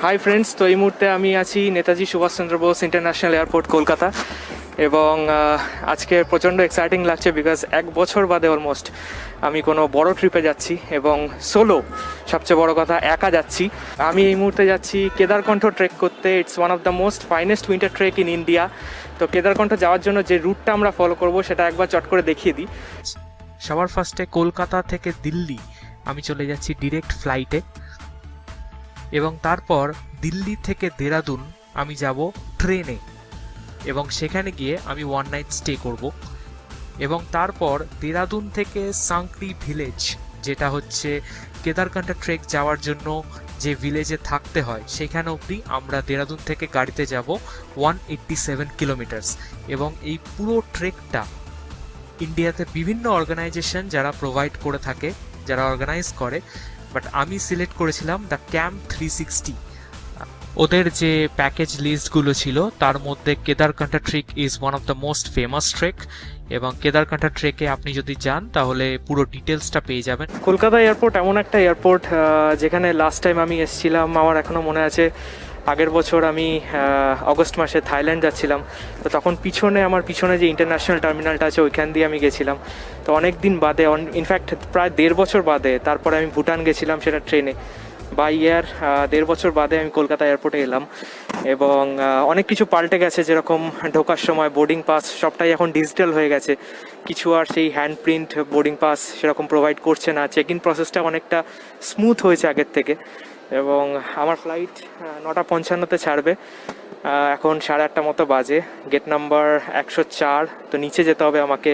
Hi friends, তো এই মুহূর্তে আমি আছি নেতাজি সুভাষচন্দ্র বোস ইন্টারন্যাশনাল এয়ারপোর্ট কলকাতা। এবং আজকে প্রচণ্ড এক্সাইটিং লাগছে বিকজ এক বছর বাদে অলমোস্ট আমি কোনো বড় ট্রিপে যাচ্ছি এবং সোলো, সবচেয়ে বড় কথা একা যাচ্ছি। আমি এই মুহূর্তে যাচ্ছি কেদারকণ্ঠ ট্রেক করতে। It's one of the most finest winter trek in India. তো কেদারকণ্ঠ যাওয়ার জন্য যে রুটটা আমরা ফলো করব সেটা একবার চট করে দেখিয়ে দিই। সবার ফার্স্টে কলকাতা থেকে দিল্লি আমি চলে যাচ্ছি ডিরেক্ট ফ্লাইটে, এবং তারপর দিল্লি থেকে দেরাদুন আমি যাব ট্রেনে, এবং সেখানে গিয়ে আমি ওয়ান নাইট স্টে করব। এবং তারপর দেরাদুন থেকে সাংকরি ভিলেজ, যেটা হচ্ছে কেদারকণ্ঠ ট্রেক যাওয়ার জন্য যে ভিলেজে থাকতে হয়, সেখানে অবধি আমরা দেরাদুন থেকে গাড়িতে যাব 187 কিলোমিটার্স। এবং এই পুরো ট্রেকটা ইন্ডিয়াতে বিভিন্ন অর্গানাইজেশন যারা প্রোভাইড করে থাকে, যারা অর্গানাইজ করে, বাট আমি সিলেক্ট করেছিলাম দ্য ক্যাম্প 360। ওদের যে প্যাকেজ লিস্টগুলো ছিল তার মধ্যে Kedarkantha trek is one of the most famous trek, এবং কেদারকণ্ঠ ট্রেকে আপনি যদি যান তাহলে পুরো ডিটেলসটা পেয়ে যাবেন। কলকাতা এয়ারপোর্ট এমন একটা এয়ারপোর্ট যেখানে লাস্ট টাইম আমি এসেছিলাম, আমার এখনও মনে আছে, আগের বছর আমি অগস্ট মাসে থাইল্যান্ড যাচ্ছিলাম। তো তখন আমার পিছনে যে ইন্টারন্যাশনাল টার্মিনালটা আছে ওইখান দিয়ে আমি গেছিলাম। তো অনেক দিন বাদে, ইনফ্যাক্ট প্রায় 1.5 বছর বাদে, তারপরে আমি ভুটান গেছিলাম সেটা ট্রেনে। বাই এয়ার 1.5 বছর বাদে আমি কলকাতা এয়ারপোর্টে এলাম। এবং অনেক কিছু পাল্টে গেছে, যেরকম ঢোকার সময় বোর্ডিং পাস সবটাই এখন ডিজিটাল হয়ে গেছে। কিছু আর সেই হ্যান্ড প্রিন্ট বোর্ডিং পাস সেরকম প্রোভাইড করছে না। চেক ইন প্রসেসটা অনেকটা স্মুথ হয়েছে আগের থেকে। এবং আমার ফ্লাইট 9:55-তে ছাড়বে। এখন 8:30 মতো বাজে। Gate number 104। তো নিচে যেতে হবে আমাকে।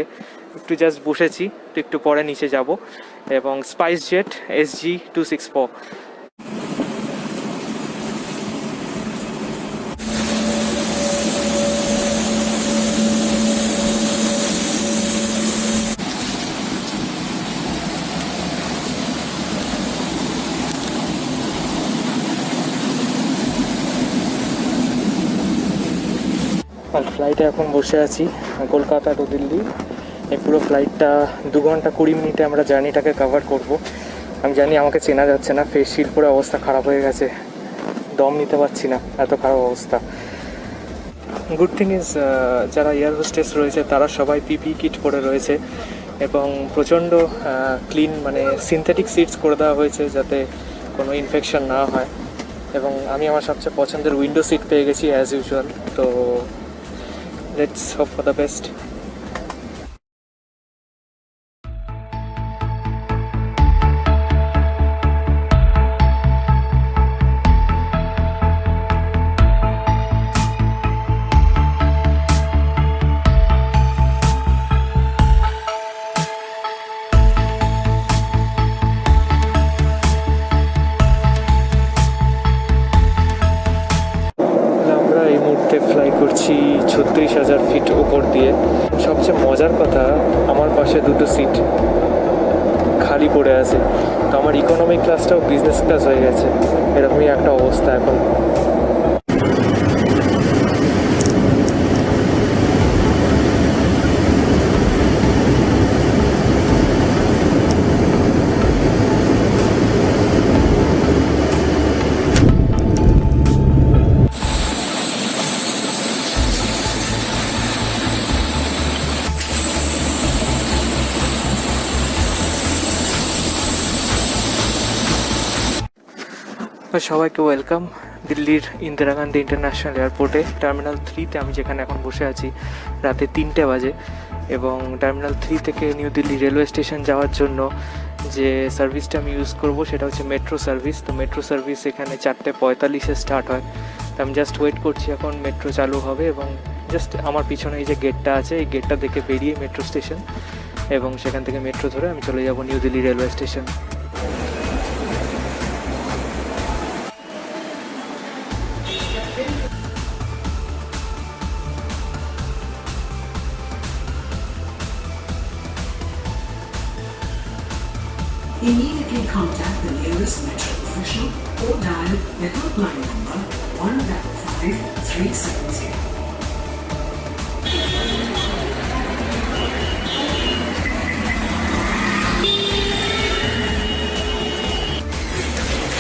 একটু জাস্ট বসেছি, তো একটু পরে নিচে যাব। এবং স্পাইস জেট SG264। আর ফ্লাইটে এখন বসে আছি কলকাতা টু দিল্লি। এই পুরো ফ্লাইটটা 2 ঘন্টা 20 মিনিটে আমরা জার্নিটাকে কভার করব। আমি জানি আমাকে চেনা যাচ্ছে না, ফেস শিল্ড পুরো অবস্থা খারাপ হয়ে গেছে, দম নিতে পারছি না, এত খারাপ অবস্থা। গুড থিং ইজ যারা এয়ার হোস্টেস রয়েছে তারা সবাই PPE কিট পরে রয়েছে, এবং প্রচণ্ড ক্লিন, মানে সিনথেটিক সিটস করে দেওয়া হয়েছে যাতে কোনো ইনফেকশন না হয়। এবং আমি আমার সবচেয়ে পছন্দের উইন্ডো সিট পেয়ে গেছি অ্যাজ ইউজুয়াল। তো let's hope for the best. আমরা এই মুহূর্তে ফ্লাই করছি 36,000 ফিট ওপর দিয়ে। সবচেয়ে মজার কথা, আমার পাশে 2টো সিট খালি পড়ে আছে। তো আমার ইকোনমি ক্লাসটাও বিজনেস ক্লাস হয়ে গেছে, এরকমই একটা অবস্থা এখন। সবাইকে ওয়েলকাম দিল্লির ইন্দিরা গান্ধী ইন্টারন্যাশনাল এয়ারপোর্টে। টার্মিনাল 3-তে আমি যেখানে এখন বসে আছি, রাতে 3টে বাজে। এবং টার্মিনাল 3 থেকে নিউ দিল্লি রেলওয়ে স্টেশন যাওয়ার জন্য যে সার্ভিসটা আমি ইউজ করব সেটা হচ্ছে মেট্রো সার্ভিস। তো মেট্রো সার্ভিস এখানে 4:45-এ স্টার্ট হয়। তো আমি জাস্ট ওয়েট করছি, এখন মেট্রো চালু হবে। এবং জাস্ট আমার পিছনে এই যে গেটটা আছে, এই গেটটা দেখে বেরিয়ে মেট্রো স্টেশন, এবং সেখান থেকে মেট্রো ধরে আমি চলে যাব new Delhi railway station. Immediately contact the nearest metro official or dial the helpline number 155 370.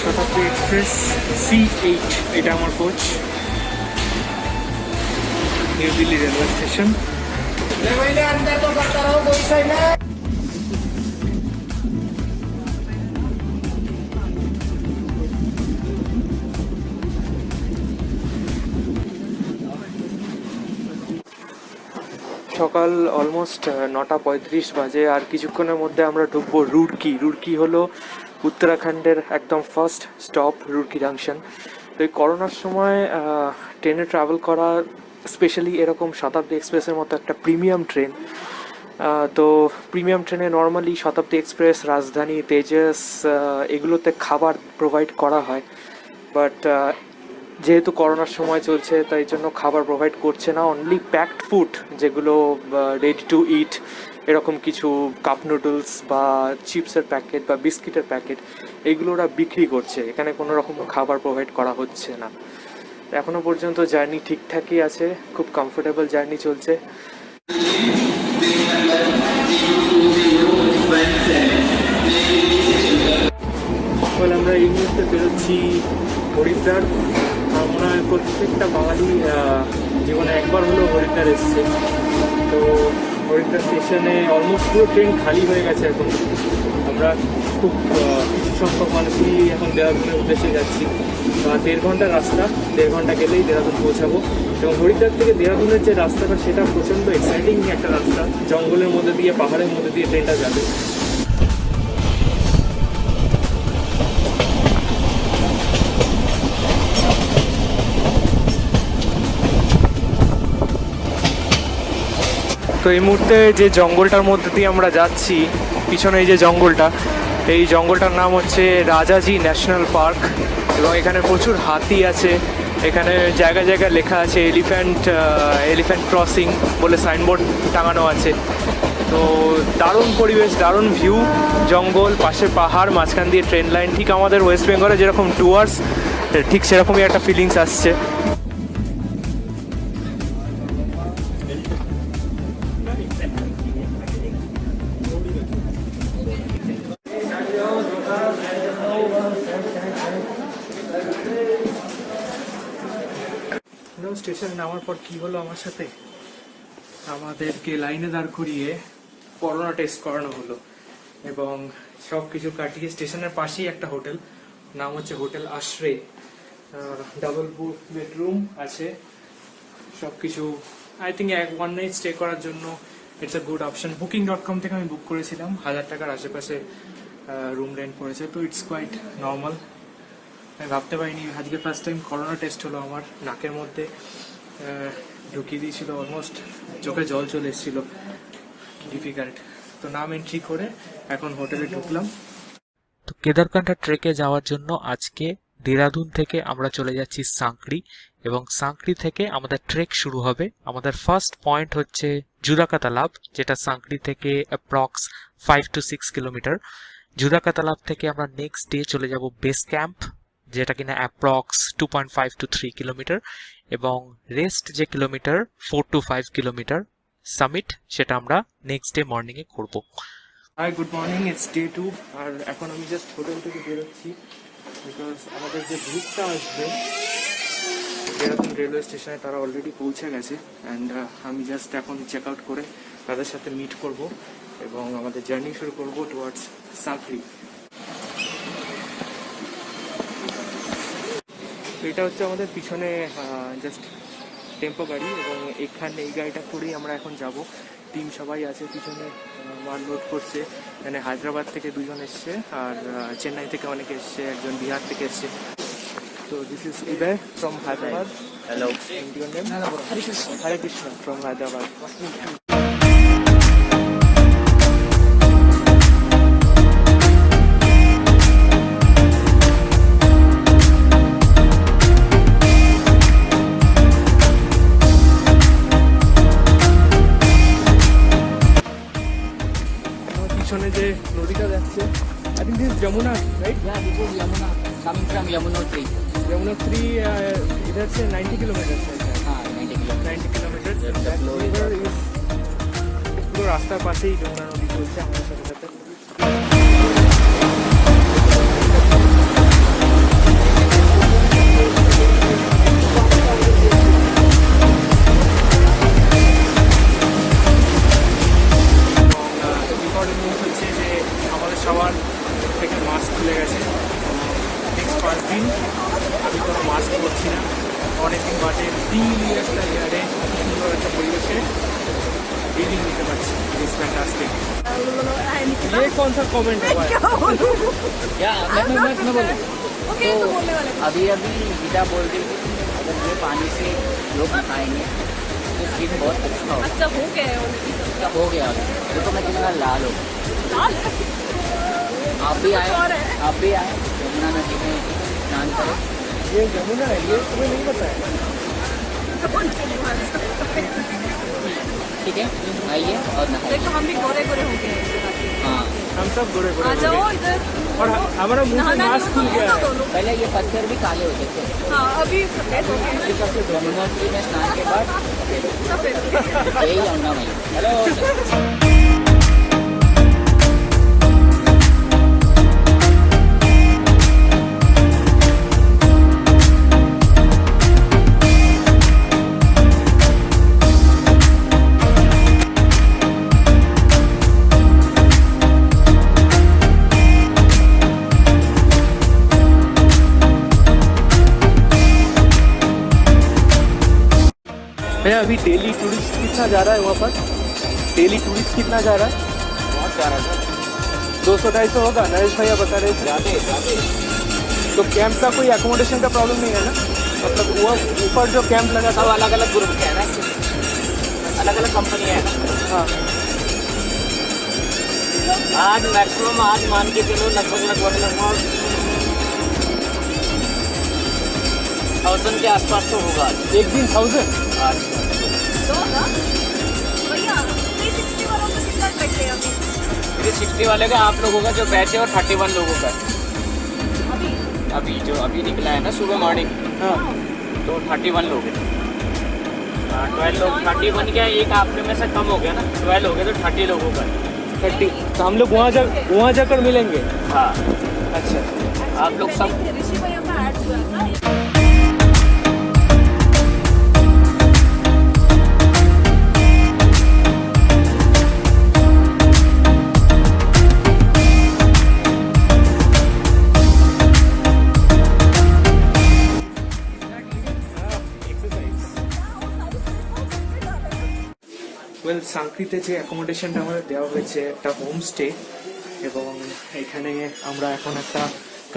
Shatabdi express C8, এটা আমার coach. New Delhi railway station. সকাল অলমোস্ট 9:35 বাজে, আর কিছুক্ষণের মধ্যে আমরা ঢুকবো রুড়কি। রুড়কি হলো উত্তরাখণ্ডের একদম ফার্স্ট স্টপ, রুড়কি জাংশন। তো এই করোনার সময় ট্রেনে ট্রাভেল করা, স্পেশালি এরকম শতাব্দী এক্সপ্রেসের মতো একটা প্রিমিয়াম ট্রেন, তো প্রিমিয়াম ট্রেনে নর্মালি শতাব্দী এক্সপ্রেস, রাজধানী, তেজস এগুলোতে খাবার প্রোভাইড করা হয়। বাট যেহেতু করোনার সময় চলছে, তাই জন্য খাবার প্রোভাইড করছে না। অনলি প্যাকড ফুড, যেগুলো রেডি টু ইট, এরকম কিছু কাপ নুডলস বা চিপসের প্যাকেট বা বিস্কিটের প্যাকেট, এইগুলো ওরা বিক্রি করছে। এখানে কোনো রকম খাবার প্রোভাইড করা হচ্ছে না। এখনও পর্যন্ত জার্নি ঠিকঠাকই আছে, খুব কমফোর্টেবল জার্নি চলছে। আমরা এই মুহূর্তে বেরোচ্ছি হরিদ্বার। আমরা প্রত্যেকটা বাঙালি জীবনে একবার হলেও হরিদ্বার এসছে। তো হরিদ্বার স্টেশনে অলমোস্ট পুরো ট্রেন খালি হয়ে গেছে এখন। আমরা খুব কিছু সংখ্যক মানুষই এখন দেহরাদূনের উদ্দেশ্যে যাচ্ছি। 1.5 ঘন্টা রাস্তা, 1.5 ঘন্টা গেলেই দেহরাদূন পৌঁছাবো। এবং হরিদ্বার থেকে দেহরাদূনের যে রাস্তাটা, সেটা প্রচণ্ড এক্সাইটিং একটা রাস্তা। জঙ্গলের মধ্যে দিয়ে, পাহাড়ের মধ্যে দিয়ে ট্রেনটা যাবে। তো এই মুহূর্তে যে জঙ্গলটার মধ্যে দিয়ে আমরা যাচ্ছি, পিছনে এই যে জঙ্গলটা, এই জঙ্গলটার নাম হচ্ছে রাজাজি ন্যাশনাল পার্ক। এবং এখানে প্রচুর হাতি আছে। এখানে জায়গায় জায়গায় লেখা আছে এলিফ্যান্ট ক্রসিং বলে সাইনবোর্ড টাঙানো আছে। তো দারুণ পরিবেশ, দারুণ ভিউ, জঙ্গল, পাশে পাহাড়, মাঝখান দিয়ে ট্রেন লাইন। ঠিক আমাদের ওয়েস্ট বেঙ্গলে যেরকম টুয়ার্স, ঠিক সেরকমই একটা ফিলিংস আসছে। স্টেশনে নামার পর কি হলো আমার সাথে, আমাদেরকে লাইনে দাঁড় করিয়ে করোনা টেস্ট করানো হলো। এবং সব কিছু কাটিয়ে স্টেশনের পাশেই একটা হোটেল, নাম হচ্ছে হোটেল আশ্রে, ডাবল বেডরুম আছে, সব কিছু। আই থিঙ্ক 1 নাইট স্টে করার জন্য it's a good option. Booking.com থেকে আমি বুক করেছিলাম, 1000 টাকার আশেপাশে রুম রেন্ট পড়েছে। তো ইটস কোয়াইট নর্মাল। আমি ভাবতে পারিনি আজকে ফার্স্ট টাইম করোনা টেস্ট হলো আমার। নাকের মধ্যে ঢুকিয়ে দিয়েছিল, অলমোস্ট চোখে জল চলে এসেছিল, ডিফিকাল্ট। তো নাম এন্ট্রি করে এখন হোটেলে ঢুকলাম। তো কেদারকান্ঠা ট্রেকে যাওয়ার জন্য আজকে দেরাদুন থেকে আমরা চলে যাচ্ছি সাংকড়ি, এবং সাংকড়ি থেকে আমাদের ট্রেক শুরু হবে। আমাদের ফার্স্ট পয়েন্ট হচ্ছে জুদাকা তালাব, যেটা সাংকড়ি থেকে অ্যাপ্রক্স 5 to 6 কিলোমিটার। জুদাকা তালাব থেকে আমরা নেক্সট ডে চলে যাব বেস ক্যাম্প, যেটা কিনা অ্যাপ্রক্স 2.5 to 3 কিলোমিটার, এবং রেস্ট যে কিলোমিটার 4 to 5 কিলোমিটার সামিট, সেটা আমরা নেক্সট ডে মর্নিং এ করব। Hi, good morning, it's day 2। আর এখন আমি জাস্ট হোটেল থেকে বেরোচ্ছি, বিকজ আমাদের যে গ্রুপটা আসবে দেরাদুন রেলওয়ে স্টেশনে, তারা অলরেডি পৌঁছে গেছে। অ্যান্ড আমি জাস্ট এখন চেক আউট করে তাদের সাথে মিট করব এবং আমাদের জার্নি শুরু করব টুয়ার্ডস সাংকড়ি। এটা হচ্ছে আমাদের পিছনে জাস্ট টেম্পো গাড়ি, এবং এখানে এই গাড়িটা করেই আমরা এখন যাব। টিম সবাই আছে পিছনে, মাল লোড করছে। এখানে হায়দ্রাবাদ থেকে 2 জন এসছে, আর চেন্নাই থেকে অনেকে এসছে, একজন বিহার থেকে এসছে। তো this is Uday from Hyderabad. Hello, Indian name Hare Krishna from Hyderabad. পিছনে যে নদীটা যাচ্ছে, I think this Yamuna, right? Yeah, this is Yamuna, coming from Yamunotri. Yamunotri, इधर से 90 किलोमीटर है। 90 kilometers. 90 kilometre. The flow is পুরো রাস্তার পাশেই যমুনা নদী চলছে আমাদের সাথে সাথে। খুলে গেছে। নেক্সট 5 দিন আমি কোনো মাস্ক করছি না। অনেকদিন বাদে ফ্রিলি একটা এয়ারে সুন্দর একটা পরিবেশে রিডিং নিতে পারছি। It's fantastic. ये कौन सा कमेंट हुआ है? क्या मैं बोलूँ तो अभी गीता बोल रही थी कि अगर ये पानी से लोग नहाएंगे तो स्किन बहुत अच्छा होगा। अच्छा हो गया है उनकी सब क्या हो गया अभी देखो मैं कितना लाल हो लाल आप भी आए यमुना नदी में स्नान करें। ये जमुना है, ये तुम्हें नहीं पता है? ठीक है आइए और नहाइए। देखो हम भी गोरे गोरे हो गए हैं। हाँ हम सब गोरे आ गोरे हो जाओ गए। इधर और हमारा मुंह से नहाना मास्क खुल गया है। दोनों पहले ये पत्थर भी काले होते थे हाँ अभी सफेद हो गए यमुना नदी में स्नान के बाद सफेद यही यमुना में। हेलो भैया अभी डेली टूरिस्ट कितना जा रहा है वहाँ पर? डेली टूरिस्ट कितना जा रहा है? बहुत प्यारा था 200-250 होगा। नरेश भैया बता रहे थे। जाते तो कैंप का कोई एकोमोडेशन का प्रॉब्लम नहीं है ना? मतलब वो ऊपर जो कैंप लगा सब था। अलग अलग ग्रुप के है ना अलग अलग कंपनी है ना। हाँ आज मैक्सिमम आज मान के चलो लगभग 1000 के आसपास तो होगा आज। एक दिन 1000। आज दो ना भैया 360 वालों को कितना बैठे हैं अभी 360 वाले का आप लोगों का जो बैच है और 31 लोगों का अभी अभी जो अभी निकला है ना सुबह मॉर्निंग हाँ तो 31 लोग हैं। 12 लोग 31 क्या एक आपके में से कम हो गया ना 12 हो गए तो 30 लोगों का 30। तो हम लोग वहाँ जाकर मिलेंगे। हाँ अच्छा आप लोग सब ऋषि भैया का ऐड हुआ था ওয়েল সাংক্রিতে যে অ্যাকোমোডেশনটা আমাদের দেওয়া হয়েছে একটা হোমস্টে, এবং এখানে আমরা এখন একটা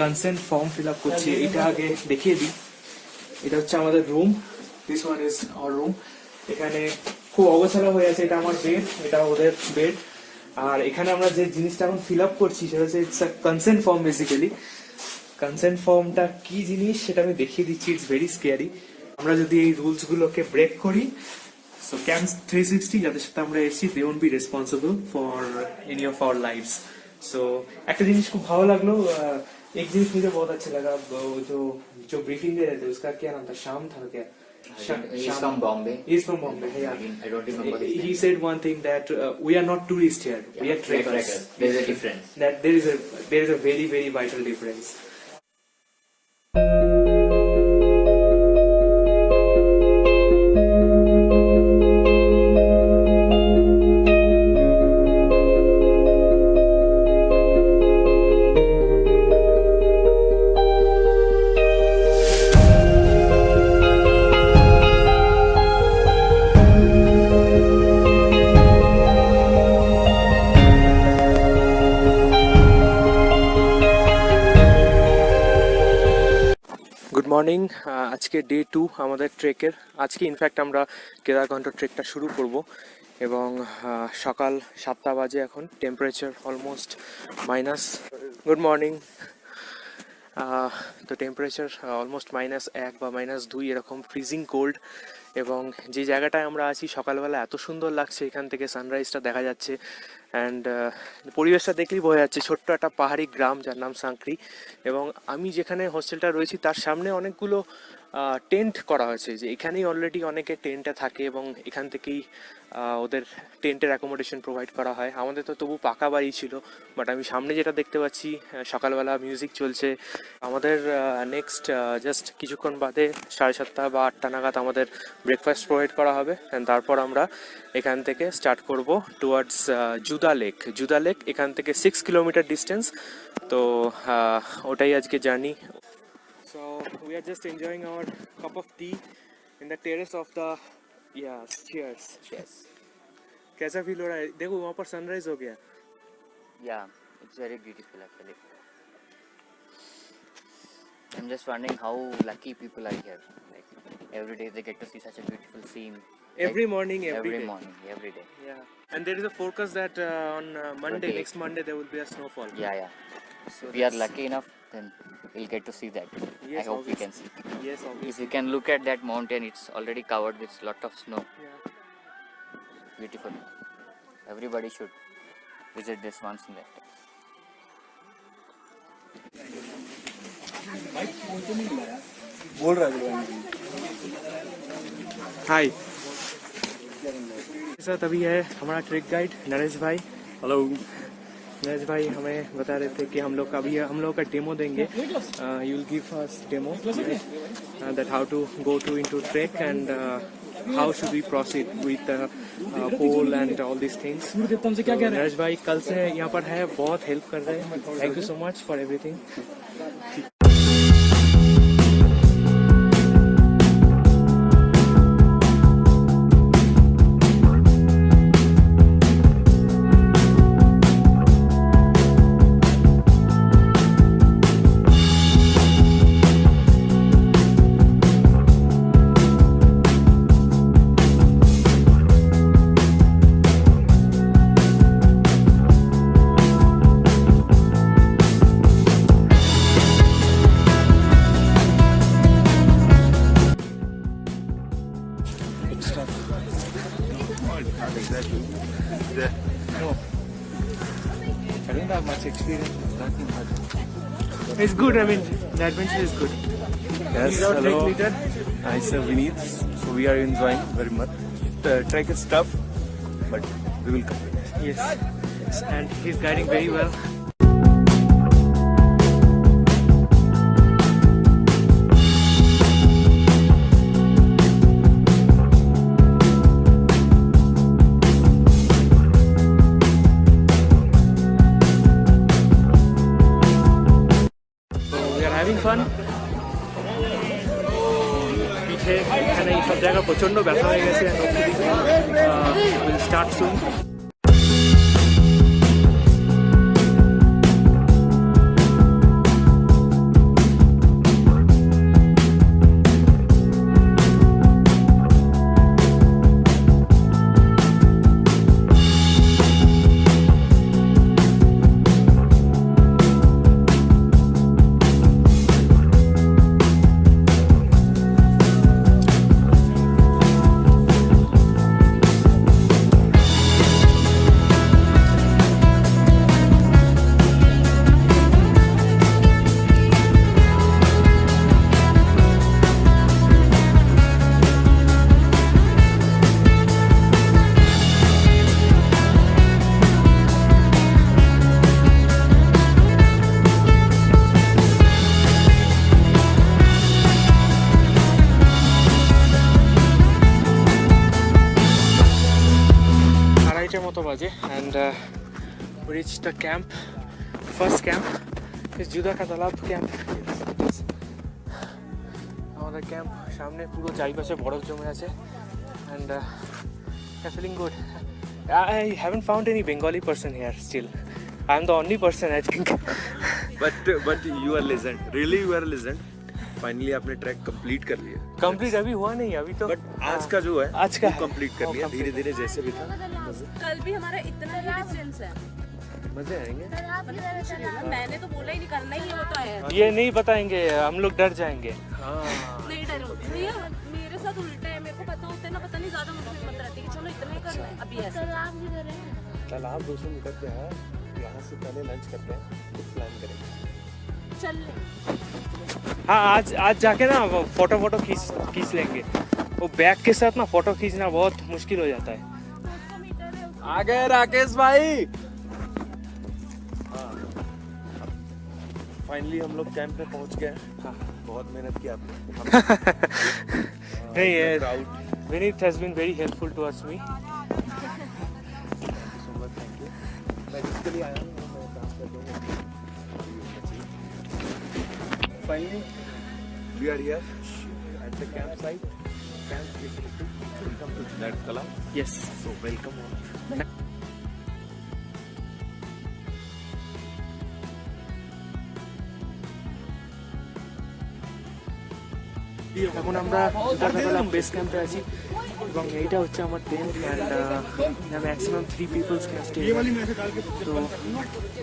কনসেন্ট ফর্ম ফিল আপ করছি। এটা আগে দেখিয়ে দিই। এটা হচ্ছে আমাদের room. This one is our room. এখানে খুব অগোছালো হয়ে আছে। এটা আমার বেড, এটা ওদের বেড। আর এখানে আমরা যে জিনিসটা এখন ফিল আপ করছি সেটা হচ্ছে it's a consent form basically. Consent ফর্মটা কি জিনিস সেটা আমি দেখিয়ে দিচ্ছি। It's very scary. আমরা যদি এই রুলস গুলোকে ব্রেক করি, সো ক্যাম্প 360 যাদের সাথে আমরা এসেছি they won't be responsible for any of our lives. So একটা জিনিস খুব ভালো লাগলো। एक चीज मुझे बहुत अच्छा लगा, वो जो ब्रीफिंग दे रहे थे उसका क्या नाम था? श्याम था क्या? He's from Bombay. He's from Bombay. Yeah. I don't remember his name. He said one thing that we are not tourists here. We are trekkers. There's a difference. That there is a very very vital difference. Good morning. আজকে day 2 আমাদের ট্রেকের। আজকে in fact আমরা কেদারকান্ড ট্রেকটা শুরু করব, এবং সকাল 7টা বাজে এখন। Temperature almost minus. Good morning. তো টেম্পারেচার অলমোস্ট -1 বা -2 এরকম, ফ্রিজিং কোল্ড। এবং যে জায়গাটায় আমরা আছি সকালবেলা এত সুন্দর লাগছে, এখান থেকে সানরাইজটা দেখা যাচ্ছে। অ্যান্ড পরিবেশটা দেখলেই বোঝা যাচ্ছে ছোট্ট একটা পাহাড়ি গ্রাম যার নাম সাংক্রি। এবং আমি যেখানে হোস্টেলটা রয়েছি তার সামনে অনেকগুলো টেন্ট করা হয়েছে, যে এখানেই অলরেডি অনেকে টেন্টে থাকে এবং এখান থেকেই ওদের টেন্টের অ্যাকোমোডেশন প্রোভাইড করা হয়। আমাদের তো তবু পাকা বাড়ি ছিল, বাট আমি সামনে যেটা দেখতে পাচ্ছি সকালবেলা মিউজিক চলছে। আমাদের নেক্সট জাস্ট কিছুক্ষণ বাদে 7:30 বা 8টা নাগাদ আমাদের ব্রেকফাস্ট প্রোভাইড করা হবে, অ্যান্ড তারপর আমরা এখান থেকে স্টার্ট করব টুয়ার্ডস জুদা লেক। এখান থেকে 6 কিলোমিটার ডিস্টেন্স, তো ওটাই আজকে journey. So we are just enjoying our cup of tea in the terrace of the cheers. Yes. कैसा फील हो रहा है? देखो वहाँ पर सनराइज हो गया। Yeah, it's very beautiful actually. I'm just wondering how lucky people are here. Like every day they get to see such a beautiful scene. Every morning, every day. morning, every day. Yeah, and there is a forecast that on Monday, 28. next Monday, there will be a snowfall. Yeah. So If we are lucky enough, then we'll get to see that. Yes, I hope we can obviously. see. Yes, If obviously. you can look at that mountain, it's already covered with lot of snow. Yeah. Beautiful. Everybody should visit this once in their life. हाय, साथ अभी है हमारा trick guide Naresh भाई। Hello Naresh भाई हमें बता रहे थे कि हम लोग का डेमो देंगे। You will give us demo that how to go to into trek and how should we proceed with pole and all this things. Naresh भाई कल से यहाँ पर है, बहुत हेल्प कर रहे हैं। Thank you so much for everything. I don't have much experience. Nothing much. It's good. I mean, the adventure is good. Yes, He's our trek hello. leader. Hi, sir, Vineet. So we are enjoying very much. The trek is tough, but we will complete. Yes, and he's guiding very well. So we are having fun. পিঠে এখানে এই সব জায়গা প্রচন্ড ব্যথা হয়ে গেছে। Will start সুন। মতো বাজে and we reached the camp. First camp is Juda ka Talab camp. আমাদের ক্যাম্প সামনে পুরো চারিপাশে বরফ জমে আছে and I'm feeling good. I haven't found any Bengali person here still. I'm the only person I think. But you are legend. Really, you are legend. Finally आपने track complete कर लिया। कंप्लीट अभी हुआ नहीं, अभी तो बट आज का जो है आज का कंप्लीट कर लिया धीरे धीरे जैसे भी था। कल भी हमारा इतना ही डिस्टेंस है। मजे आएंगे। मैंने तो बोला ही नहीं, करना ही वो तो है। ये नहीं बताएंगे, हम लोग डर जाएंगे। नहीं डरो भैया, मेरे साथ उल्टा है। मेरे को पता होता है ना, पता नहीं ज्यादा मुझे मत रहती कि चलो इतना ही करना है। अभी ऐसा तालाब 200 मीटर पे है, यहाँ से पहले लंच करते हैं, फिर प्लान करेंगे। चल ले। हाँ, आज जाके ना फोटो खींच लेंगे। वो बैग के साथ ना फोटो खींचना बहुत मुश्किल हो जाता है। आ गए राकेश भाई। फाइनली हम लोग कैंप पे पहुंच गए। हाँ, बहुत मेहनत की आपने। Hey, Proud. Vinit has been very helpful towards me. So much, thank you. मैं जिसके लिए आया हूँ मैं काम कर दूँगा। Finally, we are here at the campsite. Camp is ready. Welcome to that Talam. Yes. So welcome all. এখন আমরা বেস ক্যাম্পে আছি এবং এইটা হচ্ছে আমার tent and maximum 3 peoples can stay. তো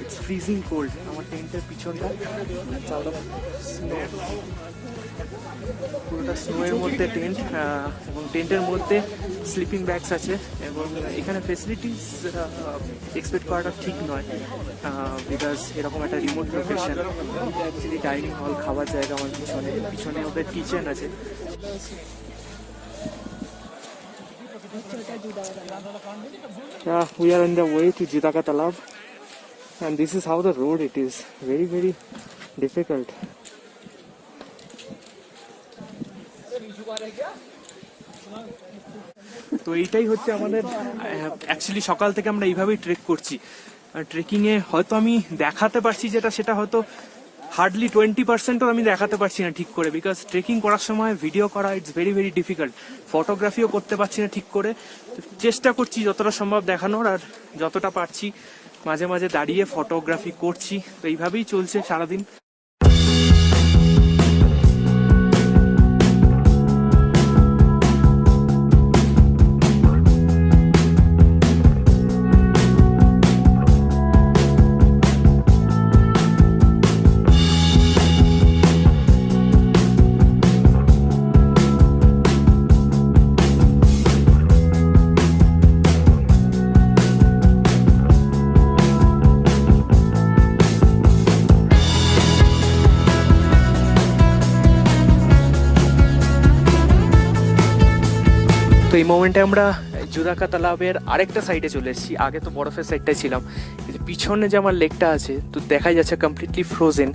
ইটস ফ্রিজিং কোল্ড। আমার টেন্টের পিছনটা স্নো, পুরোটা স্নোয়ের মধ্যে টেন্ট এবং টেন্টের মধ্যে স্লিপিং ব্যাগস আছে এবং এখানে ফেসিলিটিস এক্সপেক্ট করাটা ঠিক নয় বিকজ এরকম একটা remote location. Actually dining hall, খাবার জায়গা আমার পিছনে ওদের কিচেন আছে। We are on the way to Judaka Talab and this is how the road it is. Very very difficult. তো এইটাই হচ্ছে আমাদের অ্যাকচুয়ালি সকাল থেকে আমরা এইভাবেই ট্রেক করছি। ট্রেকিংয়ে হয়তো আমি দেখাতে পারছি যেটা, সেটা হয়তো হার্ডলি 20%ও আমি দেখাতে পারছি না ঠিক করে, বিকজ ট্রেকিং করার সময় ভিডিও করা ইটস ভেরি ভেরি ডিফিকাল্ট। ফটোগ্রাফিও করতে পারছি না ঠিক করে। চেষ্টা করছি যতটা সম্ভব দেখানোর, আর যতটা পারছি মাঝে মাঝে দাঁড়িয়ে ফটোগ্রাফি করছি। তো এইভাবেই চলছে সারাদিন। তো এই মোমেন্টে আমরা জুদাকা তালাবের আরেকটা সাইডে চলে এসেছি। আগে তো বরফের সাইডটাই ছিলাম। পিছনে যে আমার লেকটা আছে তো দেখা যাচ্ছে কমপ্লিটলি ফ্রোজেন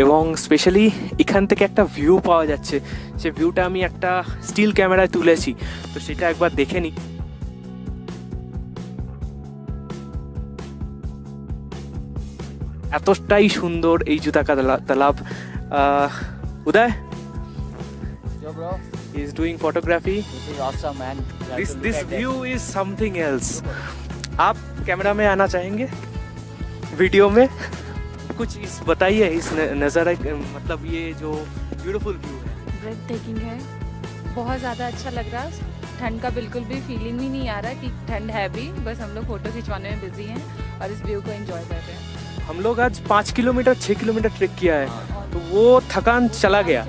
এবং স্পেশালি এখান থেকে একটা ভিউ পাওয়া যাচ্ছে। সে ভিউটা আমি একটা স্টিল ক্যামেরায় তুলেছি, তো সেটা একবার দেখে নিই। এতটাই সুন্দর এই জুদাকা তালাব। উদয় Yo, bro, is doing photography. this is awesome, man. You have to This look this at it. view is something else. आप कैमरा में आना चाहेंगे वीडियो में? कुछ इस बताइए इस नज़ारा, मतलब ये जो ब्यूटीफुल व्यू है। ब्रेथ टेकिंग है, बहुत ज़्यादा अच्छा लग रहा है। ठंड का बिल्कुल भी फीलिंग ही नहीं आ रहा कि ठंड है भी, बस हम लोग फ़ोटो खिंचवाने में बिजी हैं और इस व्यू को एंजॉय कर रहे हैं। हम लोग आज 5 किलोमीटर 6 किलोमीटर ट्रेक किया है, तो वो थकान चला गया।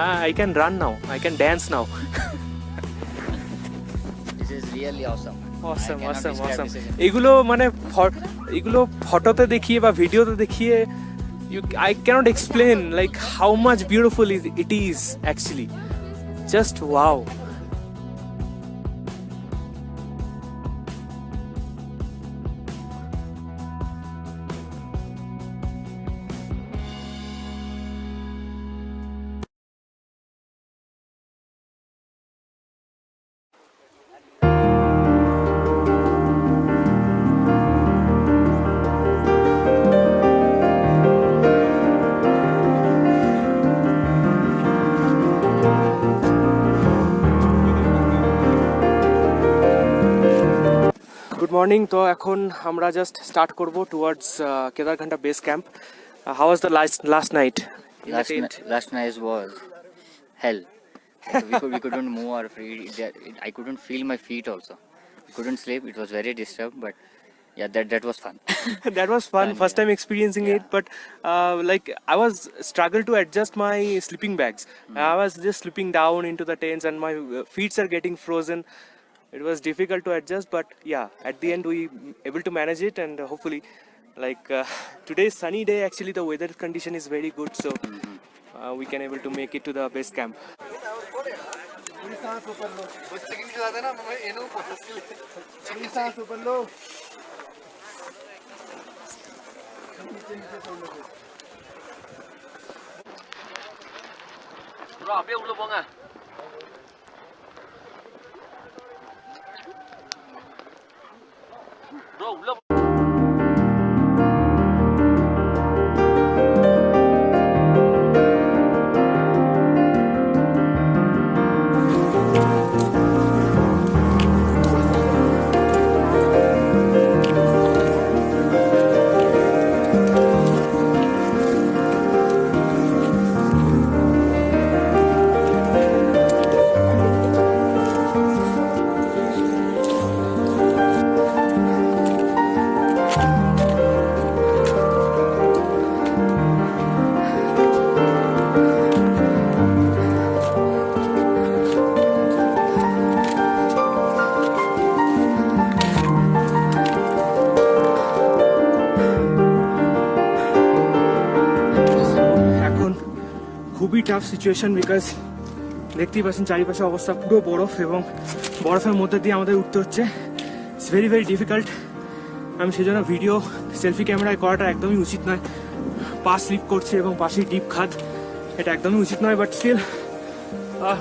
I can run now, I can dance now. This is really awesome. Assam I cannot Assam describe Assam. this as- এগুলো মানে এগুলো ফটোতে দেখিয়ে বা ভিডিওতে দেখিয়ে I cannot explain like how much beautiful it is actually. Just wow. Good morning. তো এখন আমরা জাস্ট স্টার্ট করব towards Kedarkantha base camp. How was the last night? Last night was hell. We couldn't move our feet. I couldn't feel my feet also. We couldn't sleep. It was very disturbed, but yeah, that was fun. That was fun. Fun, First yeah. time experiencing it, but like I was struggle to adjust my sleeping bags. I was just slipping down into the tents, and my feet are getting frozen. It was difficult to adjust, but yeah, at the end we able to manage it, and hopefully, like today's sunny day. Actually, the weather condition is very good, so we can able to make it to the base camp. सांस ऊपर लो, बस लेकिन चलाते ना मैं इन्हों को चंगी सांस ऊपर लो, नीचे नीचे छोड़ने दो। Bro, apa ulo bonga? Bro, ulo. এখন খুবই টাফ সিচুয়েশন বিকজ দেখতেই পাচ্ছেন চারিপাশে অবস্থা পুরো বরফ এবং বরফের মধ্যে দিয়ে আমাদের উঠতে হচ্ছে। It's very very difficult. আমি সেই জন্য ভিডিও সেলফি ক্যামেরায় করাটা একদমই উচিত নয়। পা স্লিপ করছে এবং পাশেই ডিপ খাদ, এটা একদমই উচিত নয়। বাট স্টিল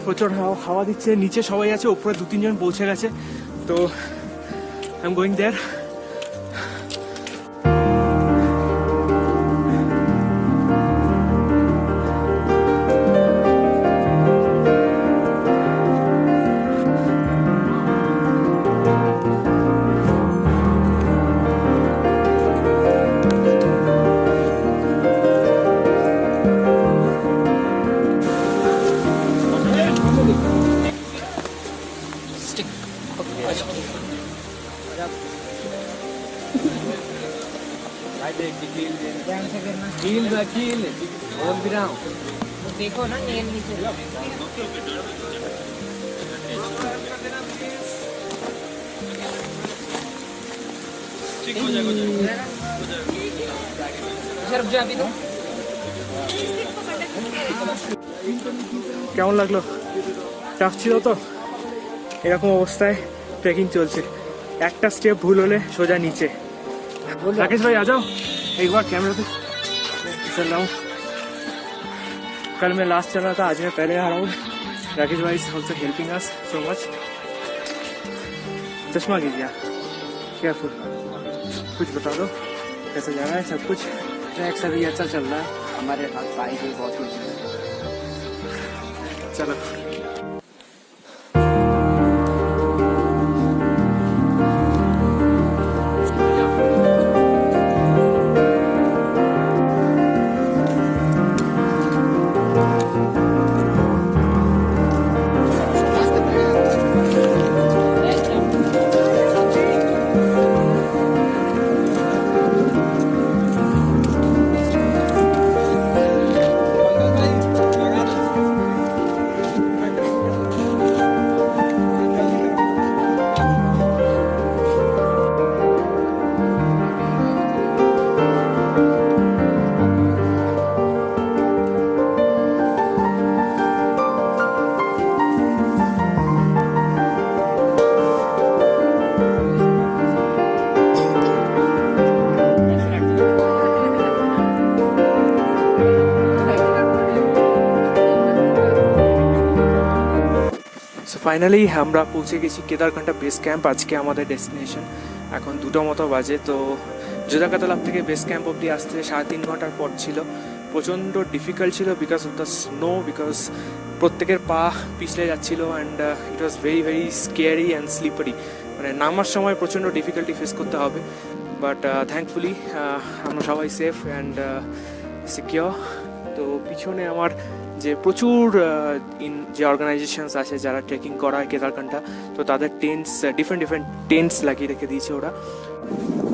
প্রচুর হাওয়া দিচ্ছে, নিচে সবাই আছে, ওপরে 2-3 জন পৌঁছে গেছে। তো আই এম গোয়িং দেয়ার। देखो ना नेल नीचे रुक जा अभी तो কেমন লাগলো? টাফ ছিল তো? এরকম অবস্থায় ট্রেকিং চলছে, একটা স্টেপ ভুল হলে সোজা নিচে। राकेश भाई आ जाओ एक बार कैमरा पे। चल रहा हूँ, कल मैं लास्ट चला था, आज मैं पहले आ रहा हूँ। राकेश भाई is also helping us so much. चश्मा कीजिए, केयरफुल। कुछ बता दो कैसा जा रहा है सब कुछ? ट्रैक सभी अच्छा चल रहा है, हमारे हाथ पाई भी बहुत कुछ। चलो ফাইনালি আমরা পৌঁছে গেছি কেদারকান্টা বেস ক্যাম্প। আজকে আমাদের ডেস্টিনেশন। এখন 2টো মতো বাজে। তো জোদাকাতালাম থেকে বেস ক্যাম্প অবধি আসতে 3.5 ঘন্টার পথ ছিল। প্রচণ্ড ডিফিকাল্ট ছিল because of the snow, because প্রত্যেকের পা পিছলে যাচ্ছিলো and it was very very scary and slippery. মানে নামার সময় প্রচণ্ড ডিফিকাল্টি ফেস করতে হবে। বাট থ্যাঙ্কফুলি আমরা সবাই সেফ অ্যান্ড সিকিওর। তো পিছনে আমার যে প্রচুর যে অর্গানাইজেশনস আছে যারা ট্রেকিং করায় কেদারকান্টা, তো তাদের টেন্টস ডিফারেন্ট টেন্টস লাগিয়ে রেখে দিয়েছে ওরা।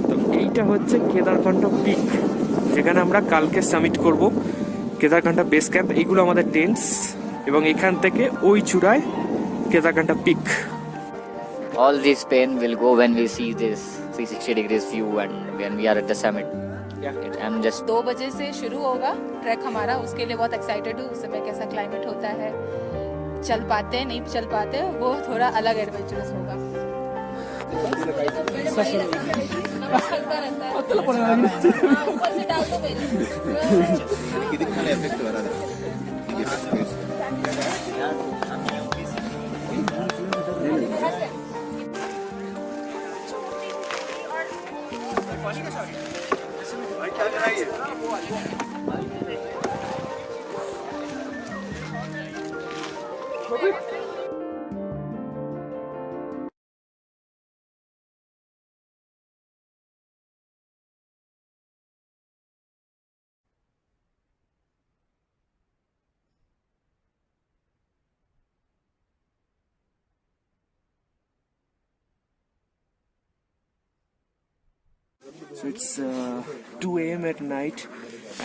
তো এইটা হচ্ছে কেদারকান্টা পিক, যেখানে আমরা কালকে সামিট করব। কেদারকান্টা বেস ক্যাম্প, এইগুলো আমাদের টেন্টস, এবং এখান থেকে ওই চূড়ায় কেদারকান্টা pick. All this pain will go when we see this 360 degrees view and when we are at the summit. I'm just 2 बजे से शुरू होगा ट्रैक हमारा, उसके लिए बहुत एक्साइटेड हूँ। उस समय कैसा क्लाइमेट होता है, चल पाते हैं नहीं चल पाते हैं, वो थोड़ा अलग एडवेंचरस होगा। चलता रहता है। हाँ, ऊपर से डाल दो मेरे। ಇದಕ್ಕೆ ಮೇಲೆ ಎಫೆಕ್ಟ್ ಬರಲ್ಲ So it's 2 a.m. at night,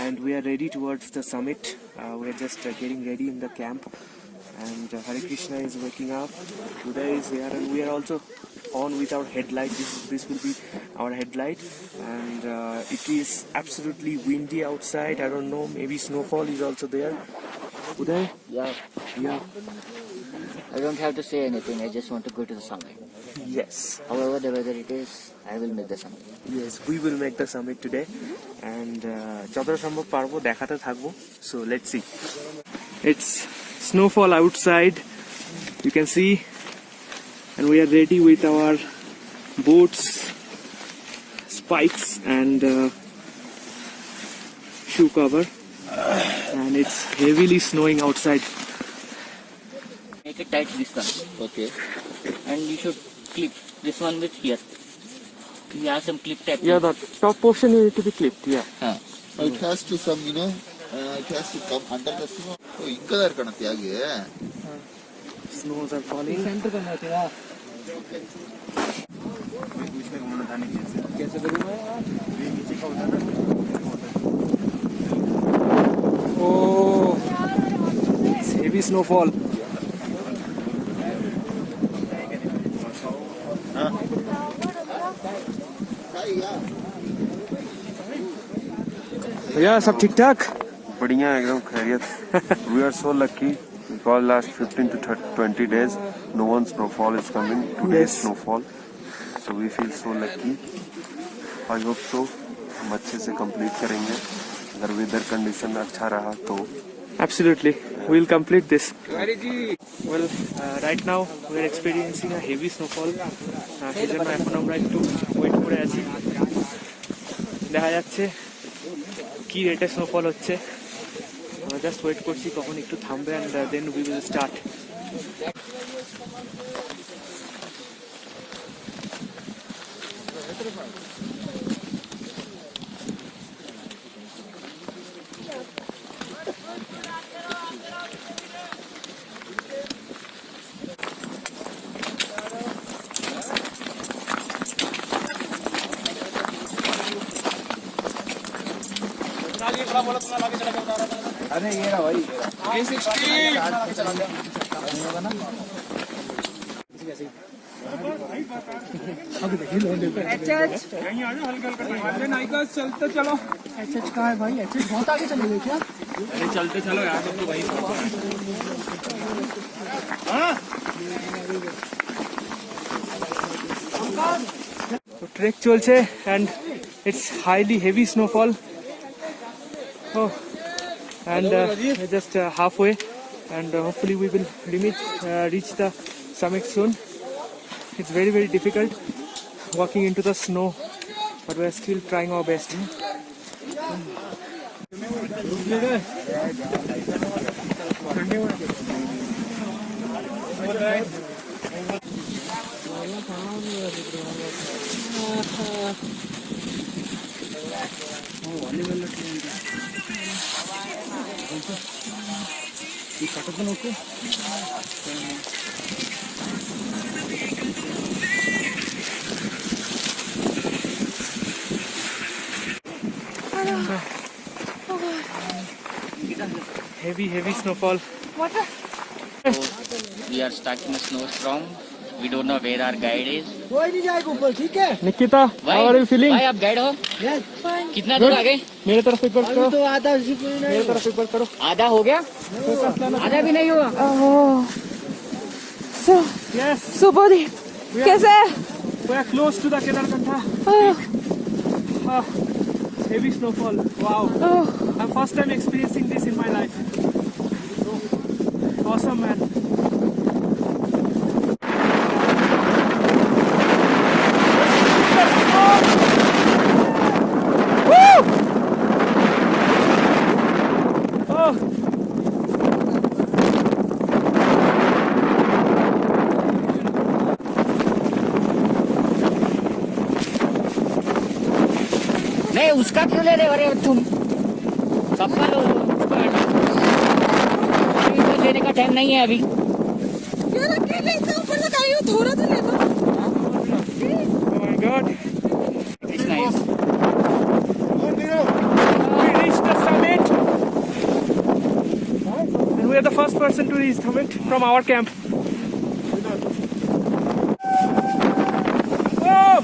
and we are ready towards the summit. We are just getting ready in the camp, and Hare Krishna is waking up. Uday is here, and we are also on with our headlight. This will be our headlight, and it is absolutely windy outside. I don't know, maybe snowfall is also there. Uday? Yeah, Yeah. I don't have to say anything. I just want to go to the summit. Yes. However the weather it is, I will make the summit. Yes, we will make the summit today, and যতটা সম্ভব পারবো দেখাতে থাকবো. So let's see. It's snowfall outside. You can see, and we are ready with our boots, spikes, and shoe cover. And it's heavily snowing outside. Make it tight this one. Okay And you should clip this one with here. You have some clip type. Yeah, the top portion need to be clipped. Yeah. it has to some it has to come under the snow ಇಂಕದಾರ್ ಕಾಣತ್ತೆ ಹಾಗೆ Snows are falling. Oh, it's heavy snowfall. भैया सब ठीक ठाक? बढ़िया एकदम खैरियत we are so lucky because last 15 to 20 days no one snowfall is coming today Yes. snowfall so we feel so lucky I hope so हम अच्छे से कंप्लीट करेंगे अगर वेदर कंडीशन अच्छा रहा तो Absolutely, we'll complete this. Well, right now we are experiencing a heavy snowfall. সেজন্য এখন আমরা একটু ওয়েট করে আছি, দেখা যাচ্ছে কি রেটে স্নোফল হচ্ছে। আমরা জাস্ট ওয়েট করছি কখন একটু থামবে, and then we will start. अरे ये रहा भाई তো ট্রেক চলছে, and it's highly heavy snowfall. Oh, and we're just halfway, and hopefully we will reach the summit soon. It's very, very difficult walking into the snow, but we're still trying our best. Heavy snowfall. We are stuck in a snowstorm We don't know where our guide is. Nikita, how are you feeling? भाई आप guide हो? कितना दूर आगे? मेरे तरफ एक बार करो, मेरे तरफ एक बार करो। आधा हो गया? आधा भी नहीं हुआ। Yes, सुबोधी कैसे है? we are close to the Kedarkantha. Heavy snowfall. Wow. I'm first time experiencing this in my life. Awesome, man. Oh. नहीं उसका क्यों ले रहे हो? अरे तुम सबका लो उसका अभी तो लेने का टाइम नहीं है अभी। यार अकेले इतना ऊपर तक आई हूँ, थोड़ा तो ले लो। Oh my God. It's nice. We reached the summit. And we are the first person to reach summit from our camp. Oh!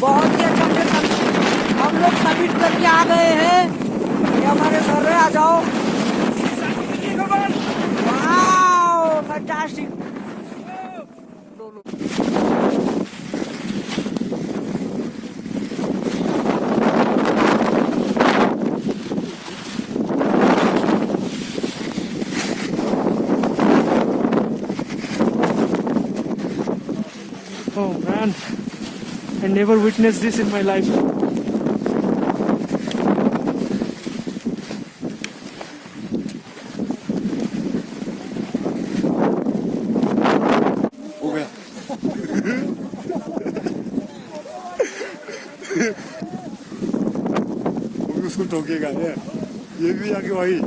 बहुत ही अच्छा से हम लोग सबमिट करके आ गए हैं। ये हमारे सर है, आ जाओ। Wow fantastic. Oh man, I never witnessed this in my life. हो गया वो भी उसको ठोकेगा ने ये भी आके वही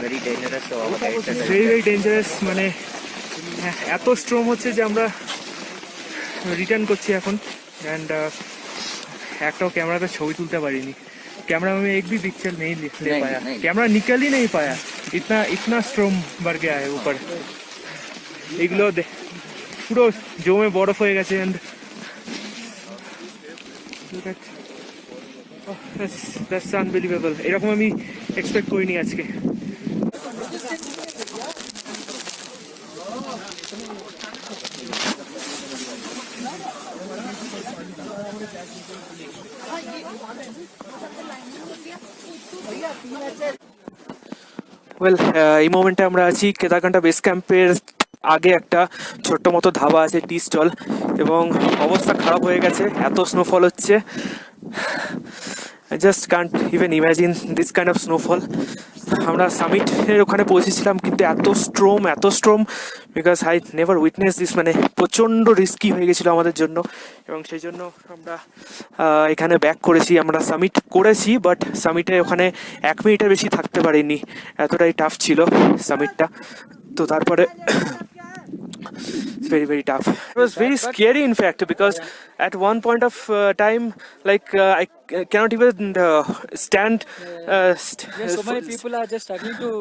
Very dangerous. So our guide said very very dangerous, মানে এত স্ট্রম হচ্ছে যে আমরা রিটার্ন করছি এখন। অ্যান্ড একটাও ক্যামেরাতে ছবি তুলতে পারিনি। कैमरा में एक भी पिक्चर नहीं ले पाया, कैमरा निकल ही नहीं पाया, इतना इतना स्ट्रॉम बढ़ गया है ऊपर। এগুলো পুরো জমে বরফ হয়ে গেছে। অ্যান্ড দ্যাটস আনবিলিভেবল, এরকম আমি এক্সপেক্ট করিনি আজকে। ওয়েল, এই মোমেন্টে আমরা আছি কেদারকান্টা বেস ক্যাম্পের আগে একটা ছোট্ট মতো ধাবা আছে, টি স্টল, এবং অবস্থা খারাপ হয়ে গেছে, এত স্নোফল হচ্ছে। I just can't even imagine this kind of snowfall. আমরা সামিটের ওখানে পৌঁছেছিলাম, কিন্তু এত storm because I never witness this, মানে প্রচণ্ড রিস্কি হয়ে গেছিলো আমাদের জন্য, এবং সেই জন্য আমরা এখানে ব্যাক করেছি। আমরা সামিট করেছি, বাট সামিটে ওখানে 1 মিনিটের বেশি থাকতে পারিনি, এতটাই টাফ ছিল সামিটটা। তো তারপরে it's very tough. It was very scary in fact, because at one point of time, like I cannot even stand. So many people are just struggling to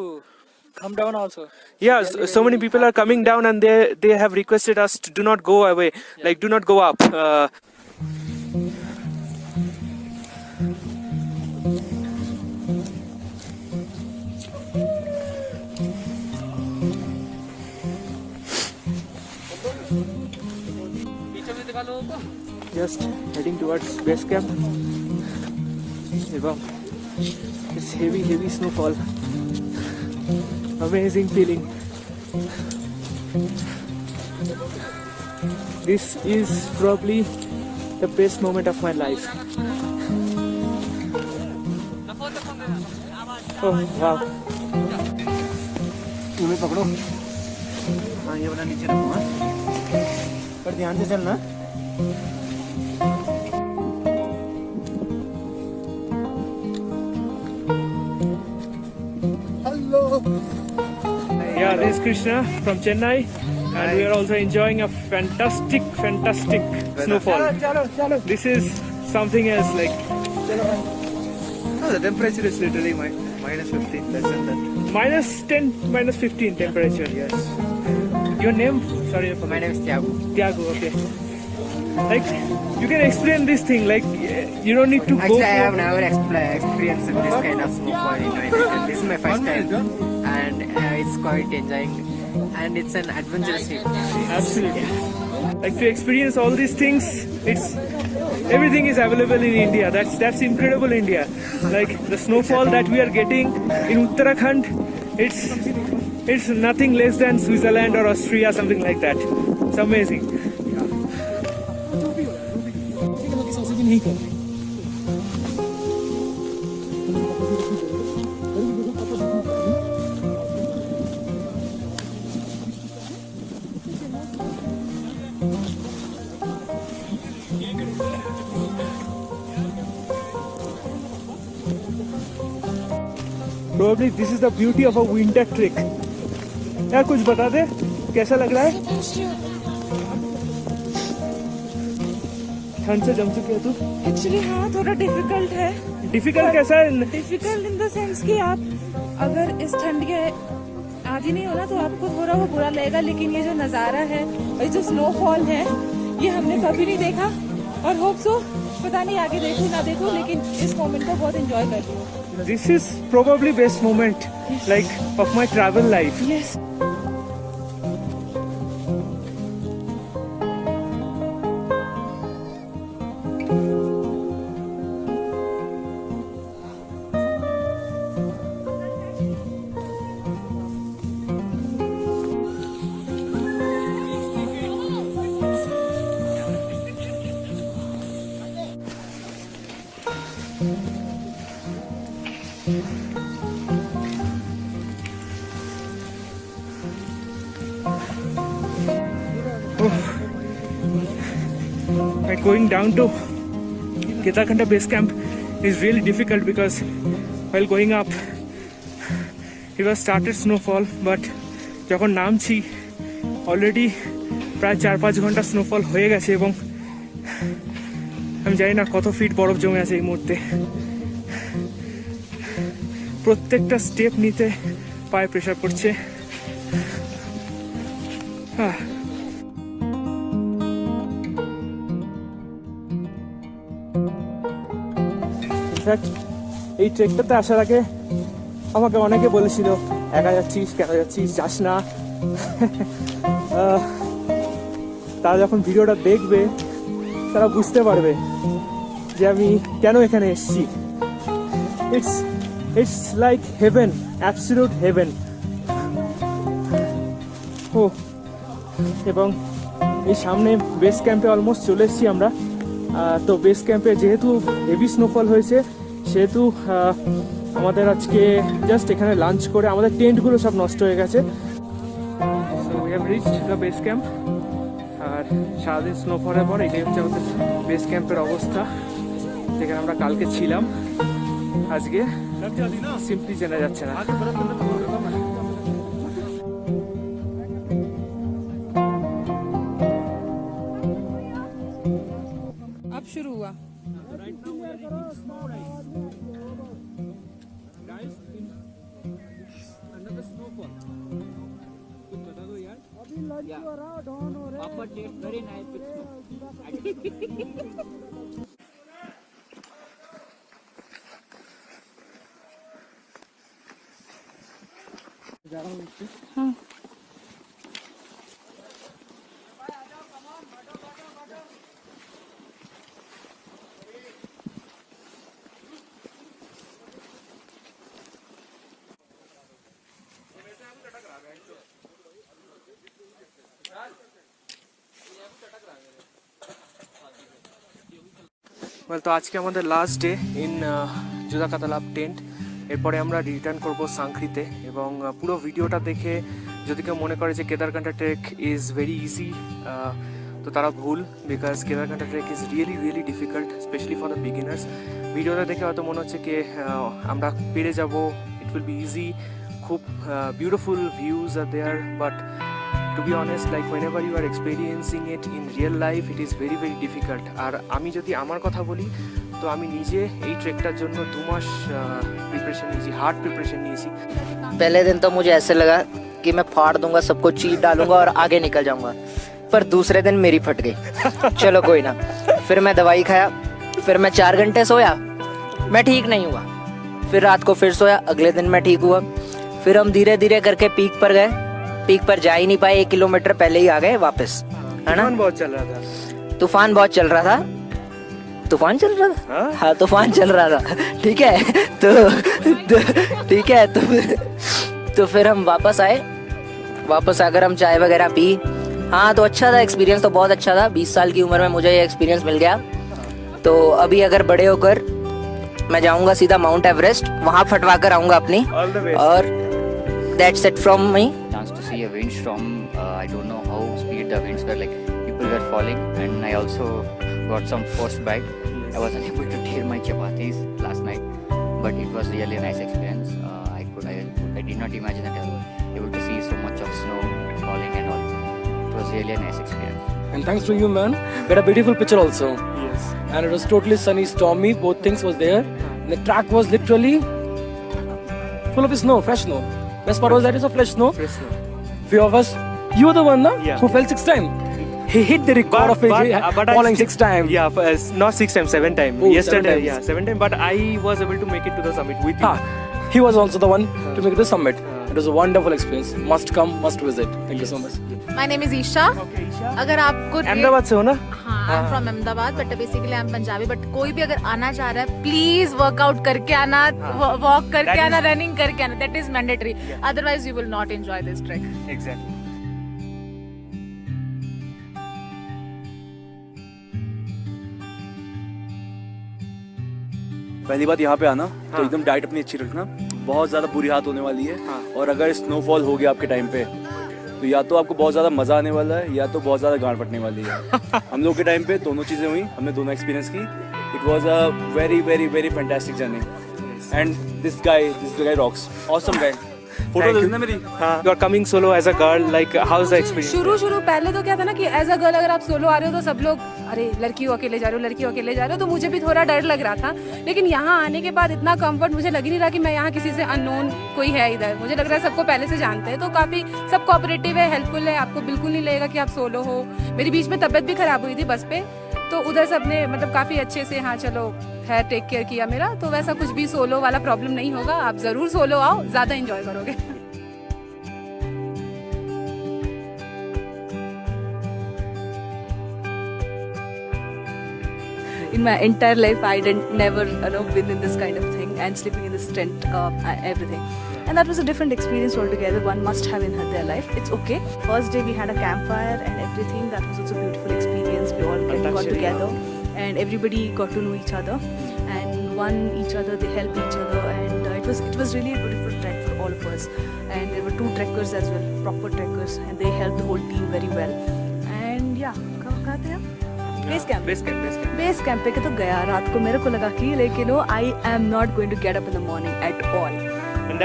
come down also. Yeah, so many people are coming down, and they have requested us to do not go away, like do not go up. Just heading towards base camp. এবং it's heavy snowfall. Amazing feeling. This is probably the best moment of my life. Oh wow. तुम्हें पकड़ो। हाँ ये वाला नीचे रखो। हाँ पर ध्यान से चलना। Yeah, this is Krishna from Chennai, and we are also enjoying a fantastic snowfall. This is something else, like No, the temperature is literally minus 15, less than that. minus 10, minus 15 temperature. Yes. Your name? Sorry, I forgot. My name is Tiago. Tiago, okay. Like, you can explain this thing, like, you don't need to go Actually, I for... have never experienced this kind of snowfall in my life. And this is my first time, and it's quite enjoying. And it's an adventurous trip. Absolutely. Like, to experience all these things, it's everything is available in India. That's incredible, India. Like the snowfall that we are getting in Uttarakhand, it's nothing less than Switzerland or Austria, something like that. It's amazing. Probably this is the beauty of a winter trek. यार कुछ बता दे कैसा लग रहा है? ठंड से जम चुकी है तू? एक्चुअली हाँ थोड़ा डिफिकल्ट है. डिफिकल्ट कैसा है? डिफिकल्ट इन द सेंस कि आप अगर इस ठंड के आदि नहीं हो ना तो आपको थोड़ा वो बुरा लगेगा, लेकिन ये जो नज़ारा है और ये जो स्नोफॉल है ये हमने कभी नहीं देखा और होप सो पता नहीं आगे देखूँ ना देखूँ, लेकिन इस मोमेंट को बहुत एंजॉय कर रही हूँ. This is probably best moment like of my travel life. Yes. Like going down to Kedarkanda base camp is really difficult because while going up it was started snowfall, but যখন নামছি already প্রায় 4-5 ঘন্টা snowfall হয়ে গেছে এবং আমি জানি না কত ফিট বরফ জমে আছে এই মুহূর্তে. প্রত্যেকটা স্টেপ নিতে পায়ে প্রেশার পড়ছে. ইনফ্যাক্ট এই ট্রেকটাতে আসার আগে আমাকে অনেকে বলেছিল একা যাচ্ছিস, কেন যাচ্ছিস, যাস না. তারা যখন ভিডিওটা দেখবে তারা বুঝতে পারবে যে আমি কেন এখানে এসেছি. It's like heaven, absolute heaven. ও এবং এই সামনে বেস ক্যাম্পে অলমোস্ট চলে এসেছি আমরা. তো বেস ক্যাম্পে যেহেতু হেভি স্নোফল হয়েছে সেহেতু আমাদের আজকে জাস্ট এখানে লাঞ্চ করে আমাদের টেন্টগুলো সব নষ্ট হয়ে গেছে. So we have reached the base camp. আর সারাদিন স্নোফলের পর এটাই হচ্ছে আমাদের বেস ক্যাম্পের অবস্থা, যেখানে আমরা কালকে ছিলাম. আজকে সিম্পলি চেনা যাচ্ছে না. अब शुरू हुआ. ওয়েল, তো আজকে আমাদের লাস্ট ডে ইন জুদাকাতালাব টেন্ট. এরপরে আমরা রিটার্ন করব সাংখ্রিতে. এবং পুরো ভিডিওটা দেখে যদি কেউ মনে করে যে Kedarkantha trek is very easy, তো তারা ভুল. Because Kedarkantha trek is really really difficult, specially for the beginners. ভিডিওটা দেখে হয়তো মনে হচ্ছে কি আমরা পেরে যাব, ইট উইল বি ইজি. খুব beautiful views are there, but to be honest like whenever you are experiencing it in real life it is very very difficult. আর আমি যদি আমার কথা বলি তো আমি নিজে এই ট্রেকটার জন্য 2 মাস প্রিপারেশন নিয়েছি, হার্ড প্রিপারেশন নিয়েছি। पहले दिन तो मुझे ऐसे लगा कि मैं फाड़ दूंगा, सबको चीट डालूंगा और आगे निकल जाऊंगा, पर दूसरे दिन मेरी फट गई। चलो कोई ना, फिर मैं दवाई खाया, फिर मैं 4 घंटे सोया, मैं ठीक नहीं हुआ, फिर रात को फिर सोया, अगले दिन मैं ठीक हुआ, फिर हम धीरे धीरे करके पीक पर गए, पीक पर जा ही नहीं पाए, 1 किलोमीटर पहले ही आ गए वापस, है ना। तूफान बहुत चल रहा था। तूफान बहुत चल रहा था, तूफान चल रहा था, हाँ तूफान चल रहा था, ठीक है। तो ठीक है, तो फिर हम वापस आए, वापस आकर हम चाय वगैरह पी। हाँ तो अच्छा था, एक्सपीरियंस तो बहुत अच्छा था। 20 साल की उम्र में मुझे ये एक्सपीरियंस मिल गया। तो अभी अगर बड़े होकर मैं जाऊंगा सीधा माउंट एवरेस्ट, वहाँ फटवा कर आऊंगा अपनी, All the best. और that's it from me. Chance to see a windstorm. I don't know how speed the winds were, like people were falling, and I also got some frostbite. I was unable to tear my chapatis last night, but it was really a nice experience. I did not imagine that I was able to see so much of snow falling and all. It was really a nice experience. And thanks to you, man, we had a beautiful picture also. Yes. And it was totally sunny, stormy, both things was there. And the track was literally full of snow, fresh snow. Best part was that it's a fresh snow. Fresh snow. Few of us, you were the one, na, Yeah. who fell 6 times. He hit the record of it, falling 6 times. Yeah, not 6 times, 7 times. Oh, Yesterday, 7 times. yeah, 7 times. But I was able to make it to the summit with you. Ah, he was also the one to make it the summit. It was a wonderful experience. Must come, must visit. Thank you so much. My name is Isha. Okay, Isha. अगर आपको अहमदाबाद से हो ना? हाँ, I'm from Ahmedabad, but basically I am Punjabi. But कोई भी अगर आना चाह रहा है, प्लीज वर्कआउट करके आना, वॉक करके That आना, is- रनिंग करके आना, that is mandatory, otherwise you will not enjoy this track. Exactly. पहली बात यहाँ पे आना तो एकदम डाइट अपनी अच्छी रखना, बहुत ज़्यादा बुरी हालत होने वाली है। और अगर स्नोफॉल हो गया आपके टाइम पे तो या तो आपको बहुत ज़्यादा मज़ा आने वाला है या तो बहुत ज़्यादा गांड फटने वाली है। हम लोग के टाइम पे दोनों चीज़ें हुई, हमने दोनों एक्सपीरियंस की। It was a very very very fantastic journey and this guy rocks, awesome guy. Photo देखना मेरी। You are coming solo as a girl. Like, how's the experience? शुरू पहले तो क्या था ना कि एज अ गर्ल अगर आप सोलो आ रहे हो तो सब लोग अरे लड़की हो अकेले जा रहे हो, लड़की हो अकेले जा रहे हो, तो मुझे भी थोड़ा डर लग रहा था। लेकिन यहाँ आने के बाद इतना कंफर्ट मुझे लग ही नहीं रहा कि मैं यहाँ किसी से अननोन कोई है इधर। मुझे लग रहा है सबको पहले से जानते हैं, तो काफ़ी सब कोऑपरेटिव है, हेल्पफुल है। आपको बिल्कुल नहीं लगेगा कि आप सोलो हो। मेरी बीच में तबीयत भी खराब हुई थी बस पे, तो उधर सबने मतलब काफ़ी अच्छे से हाँ चलो है टेक केयर किया मेरा। तो वैसा कुछ भी सोलो वाला प्रॉब्लम नहीं होगा। आप ज़रूर सोलो आओ, ज़्यादा इंजॉय करोगे। In my entire life, I didn't never been in this kind of thing and sleeping in this tent, everything. And that was a different experience altogether. One must have in their life. It's okay. First day we had a campfire and everything. That was also a beautiful experience. We all got together and everybody got to know each other and each other. They helped each other, and it was really a beautiful trek for all of us. And there were 2 trekkers as well, proper trekkers, and they helped the whole team very well. And yeah, कहाँ थे हम? Base camp पे तो गया रात को। मेरे को लगा कि लेकिन I am not going to get up in the morning at all, and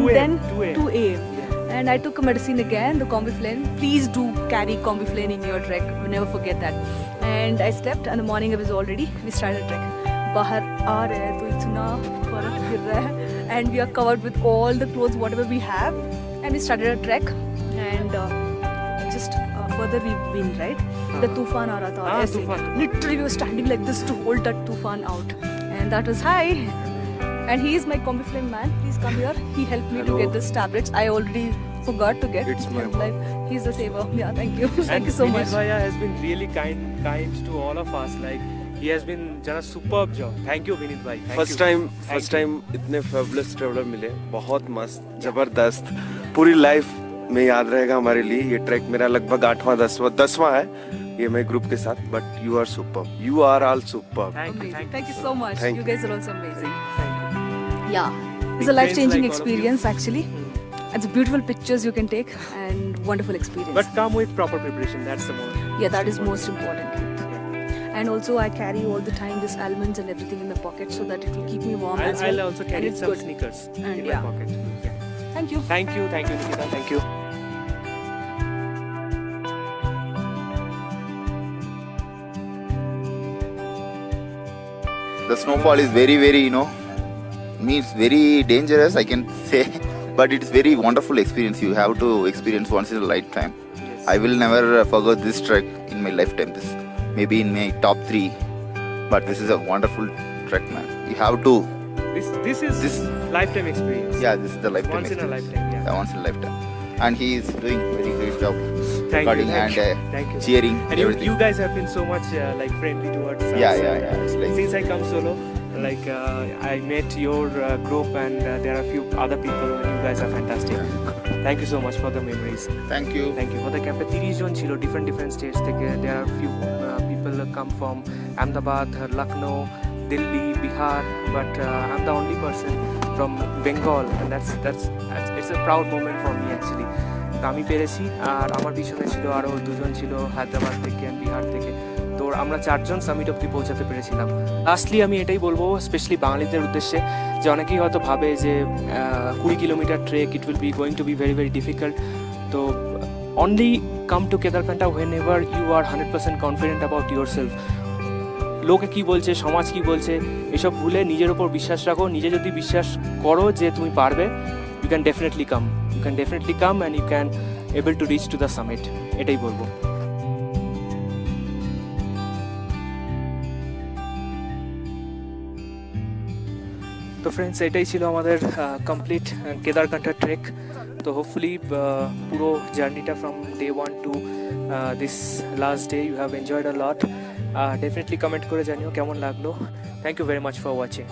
then 2 a.m. and I took a medicine again, the Combiflame. Please do carry Combiflame in your trek, never forget that. And I slept, and in the morning I was all ready. We started a trek. बाहर आ रहे हैं तो इतना बर्फ गिर रहा है, and we are covered with all the clothes whatever we have, and we started a trek. And just further we've been, right? The tufan aa raha tha, ऐसे literally we were standing like this to hold that tufan out, and that was high. And he is my Combiflame man. Please come here. He helped me to get this tablets. I already forgot to get. It's my life. He's the saver. Yeah, thank you. Thank you so Vinit much. Bhaiya has been really kind to all of us. Like, he has been done a superb job. Thank you, Vinit Bhai. First time इतने fabulous traveller मिले, बहुत मस्त, जबरदस्त, पूरी life में याद रहेगा हमारे लिए। ये ट्रैक मेरा लगभग 8वां 10वां है ये मैं ग्रुप के साथ, but you are superb, you are all superb. Thank you so much. Thank You guys are also amazing. Thank you. Yeah, it's a Big life-changing friends like all of you. experience actually. It's beautiful pictures you can take and wonderful experience. But come with proper preparation. That's the most. Yeah, that is most important. And also I carry all the time this almonds and everything in my pocket so that it will keep me warm as well. I'll also And carry it's some good. sneakers And in yeah. my pocket. Yeah. Thank you. Thank you Nikita, thank you. The snowfall is very, means very dangerous, I can say, but it's very wonderful experience. You have to experience once in a lifetime. I will never forget this trek in my lifetime. This maybe in my top 3, but this is a wonderful trek, man. You have to. This is lifetime experience. Yeah, this is the lifetime. Once in a experience. lifetime, yeah. Once in a lifetime, and he is doing very great job, Thank you, recording thank and you, thank you. cheering And everything. you guys have been so much like friendly towards us. Yeah. It's like Since I come solo, like I met your group and there are a few other people and you guys are fantastic. Thank you so much for the memories. thank you. আমাদের ক্যাম্পে 30 জন ছিল different states থেকে। There are few people come from Ahmedabad, Lucknow, Delhi, Bihar, but I am the only person from Bengal, and that's it's a proud moment for me actually. তো আমি পেরেছি, আর আমার পিছনে ছিল আরও 2 জন ছিল হায়দ্রাবাদ থেকে আর বিহার থেকে। তো আমরা 4 জন সামিট অব্দি পৌঁছাতে পেরেছিলাম। লাস্টলি আমি এটাই বলবো স্পেশালি বাঙালিদের উদ্দেশ্যে, যে অনেকেই হয়তো ভাবে যে 20 kilometre trek, it will be going to be very very difficult. তো only come to Kedarkantha whenever you are 100% confident about yourself. লোকে কী বলছে, সমাজ কী বলছে, এসব ভুলে নিজের ওপর বিশ্বাস রাখো। নিজে যদি বিশ্বাস করো যে তুমি পারবে, you can definitely come and you can able to reach to the summit, এটাই বলবো। তো ফ্রেন্ডস, এটাই ছিল আমাদের কমপ্লিট কেদারকান্টা ট্রেক। তো হোপফুলি পুরো জার্নিটা from day 1 to this last day you have enjoyed a lot. Definitely comment করে জানিও কেমন লাগলো। Thank you very much for watching.